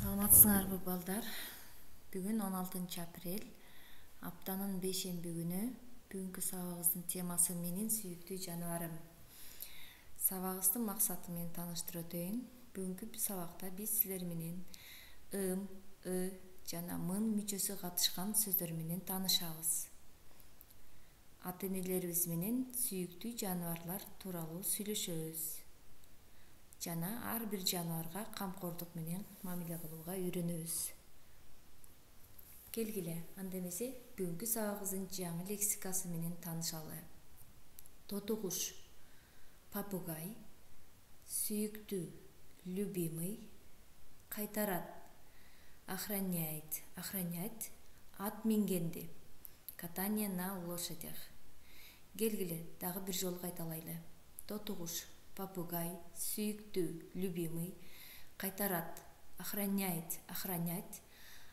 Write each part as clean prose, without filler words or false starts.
Саламатсыңарбы балдар? Бүгүн 16 апрель, аптанын 5-шемби күнү. Бүгүнкү сабагыбыздын темасы менин сүйүктүү жаныбарым. Сабагыбыздын максаты менен тааныштырып өтөйүн. Бүгүнкү сабакта биз силер менен ым, жана мын мүчөсү катышкан сөздөр менен таанышабыз. Ата-энелерибиз менен сүйүктүү жаныбарлар тууралуу сүйлөшөбүз. Жана ар бир жаныбарга камкордук менен мамиле кылууга үйрөнөбүз. Келгиле, анда эмесе бүгүнкү сабагыбыздын жаңы лексикасы менен таанышалы. Тоту куш, попугай, сүйүктүү, любимый, кайтарат, охраняет, ат мингенди, катание на лошадях. Келгиле, дагы бир жолу кайталайлы. Тоту куш, попугай, сүйүктүү, любимый, кайтарат, охраняет,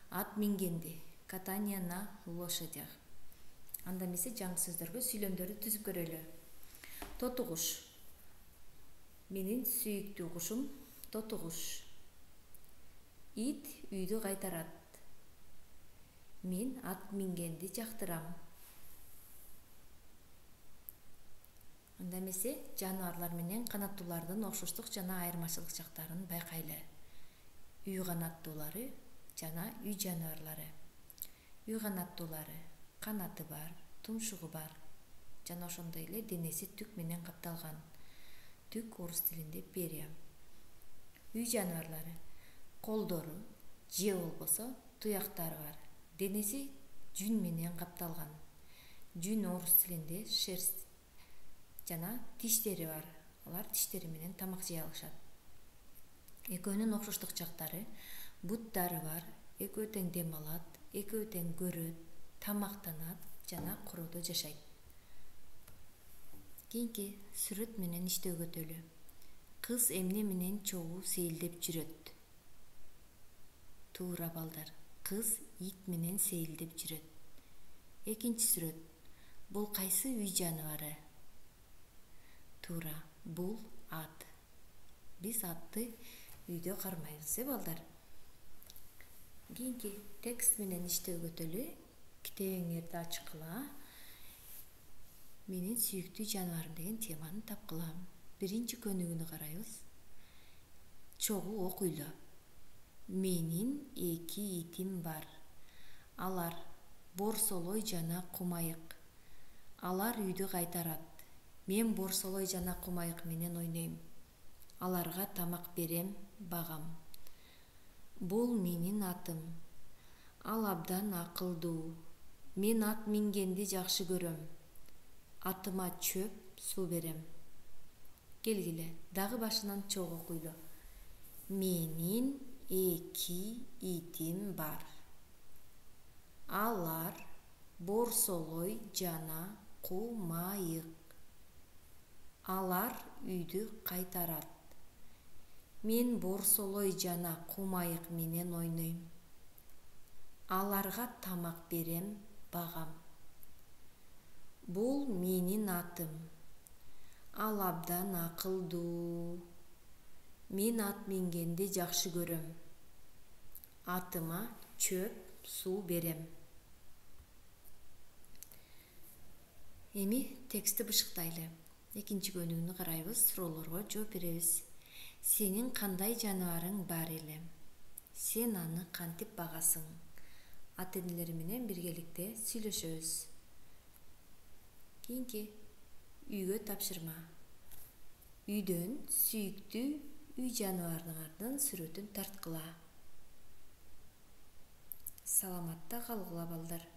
ат мингенди, катание на лошадях. Анда эмесе жаңы сөздөргө сүйлөмдөрдү түзүп көрөлү. Тоту куш. Менин сүйүктүү кушум тоту куш. Ит үйдү кайтарат. Мен ат мингенди жактырам. Анда эмесе жаныбарлар менен канаттуулардын окшоштук жана айырмачылык жактарын байкайлы. Үй канаттуулары жана үй жаныбарлары. Үй канаттуулары канаты бар, тумшугу бар жана ошондой эле денеси түк менен капталган. Түк орус тилинде перья. Үй жаныбарлары колдору же болбосо туяктары бар. Денеси жүн менен капталган. Жүн орус тилинде шерсть. Жана тиштери бар. Алар тиштери менен тамак жей алышат. Экөөнүн окшоштук жактары буттары бар. Экөө тең дем алат, экөө тең көрөт, тамактанат жана короодо жашайт. Кийинки сүрөт менен иштөөгө өтөлү. Кыз эмне менен чогуу сейилдеп жүрөт? Туура балдар. Кыз ит менен сейилдеп жүрөт. Экинчи сүрөт. Бул кайсы үй жаныбары? Туура, бул ат. Биз атты үйдө кармайбыз, балдар. Кийинки текст менен иштөөгө өтөлү. Китебиңерди ачкыла. Менин сүйүктүү жаныбарым деген теманы тапкыла. Биринчи көнүгүүнү карайбыз. Чогуу окуйлу. Менин 2 итим бар. Алар борсолой жана кумайык. Алар үйдү кайтарат. Мен борсолой жана кумайык менен ойнойм. Аларга тамак берем, багам. Бул менин атым. Ал абдан акылдуу. Мен ат мингенди жакшы көрөм. Атыма чөп, суу берем. Келгиле, дагы башынан чогуу окуйлу. Менин 2 итим бар. Алар борсолой жана кумайык. Алар үйдү кайтарат. Мен борсолой жана кумайык менен ойнойм. Аларга тамак берем, багам. Бул менин атым. Ал абдан акылдуу. Мен ат мингенди жакшы көрөм. Атыма чөп, суу берем. Эми текстти бышыктайлы. Экинчи көнүгүүнү карайбыз, суроолорго жооп беребиз. Сенин кандай жаныбарың бар эле? Сен аны кантип багасың? Ата-энелер менен биргеликте сүйлөшөбүз. Кийинки үйгө тапшырма. Үйдөн сүйүктүү үй жаныбарыңардын сүрөтүн тарткыла. Саламатта калгыла балдар.